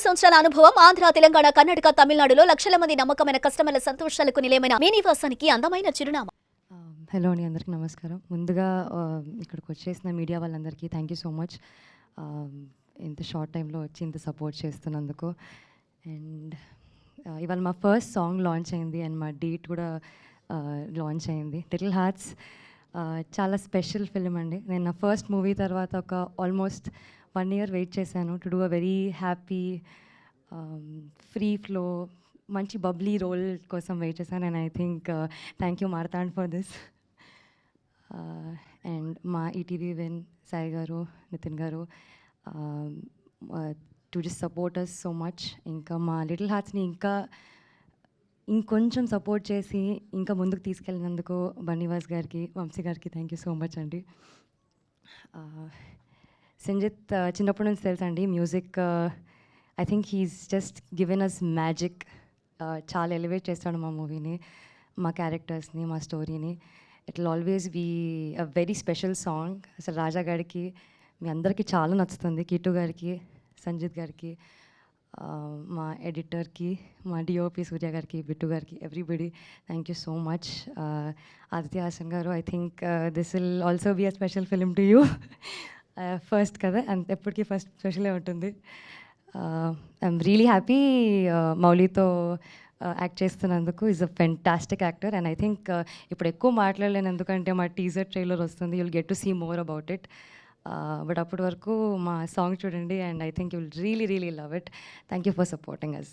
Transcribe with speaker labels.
Speaker 1: సంవత్సరాల అనుభవం ఆంధ్ర, తెలంగాణ, కర్ణాటక, తమిళనాడులో లక్షల మంది నమ్మకమైన కస్టమర్ల సంతోషాలకు నిలయమైన మీ నివాసానికి అందమైన చిరునామా.
Speaker 2: హలో అండి, అందరికీ నమస్కారం. ముందుగా ఇక్కడికి వచ్చేసిన మీడియా వాళ్ళందరికీ థ్యాంక్ యూ సో మచ్. ఇంత షార్ట్ టైంలో వచ్చి ఇంత సపోర్ట్ చేస్తున్నందుకు. అండ్ ఇవాళ మా ఫస్ట్ సాంగ్ లాంచ్ అయింది అండ్ మా డేట్ కూడా లాంచ్ అయింది. లిటిల్ హార్ట్స్ చాలా స్పెషల్ ఫిలిం అండి. నేను నా ఫస్ట్ మూవీ తర్వాత ఒక ఆల్మోస్ట్ 1 year వెయిట్ చేశాను to do a very happy free flow మంచి బబ్లీ రోల్ కోసం వెయిట్ చేశాను. And I think thank you Marthand for this. And మా ETV win Sai garu, Nithin garu to just support us so much. ఇంకా మా little హార్ట్స్ని ఇంకొంచెం సపోర్ట్ చేసి ఇంకా ముందుకు తీసుకెళ్ళినందుకు బన్నీవాస్ గారికి, వంశీ గారికి థ్యాంక్ యూ సో మచ్ అండి. సంజిత్ చిన్నప్పటి నుంచి తెలుసండి music. I think he's just given us magic. చాలా ఎలివేట్ చేస్తాడు మా మూవీని, మా క్యారెక్టర్స్ని, మా స్టోరీని. It will always be a very special song. అసలు రాజా గారికి మీ అందరికీ చాలా నచ్చుతుంది, కిట్టు గారికి, సంజిత్ గారికి, మా ఎడిటర్కి, మా డిఓపి సూర్య గారికి, బిట్టు గారికి, everybody thank you so much. Aditya Hasan గారు, I think this will also be a special film to you. First కదా, అండ్ ఎప్పటికీ ఫస్ట్ స్పెషలే ఉంటుంది. ఐఎమ్ రియలీ హ్యాపీ మౌలితో యాక్ట్ చేస్తున్నందుకు. Is a fantastic actor. And I think ఇప్పుడు ఎక్కువ మాట్లాడలేను, ఎందుకంటే మా టీజర్ ట్రైలర్ వస్తుంది. You'll get to see more about it. But అప్పటి వరకు మా సాంగ్ చూడండి and I think you will really love it. Thank you for supporting us.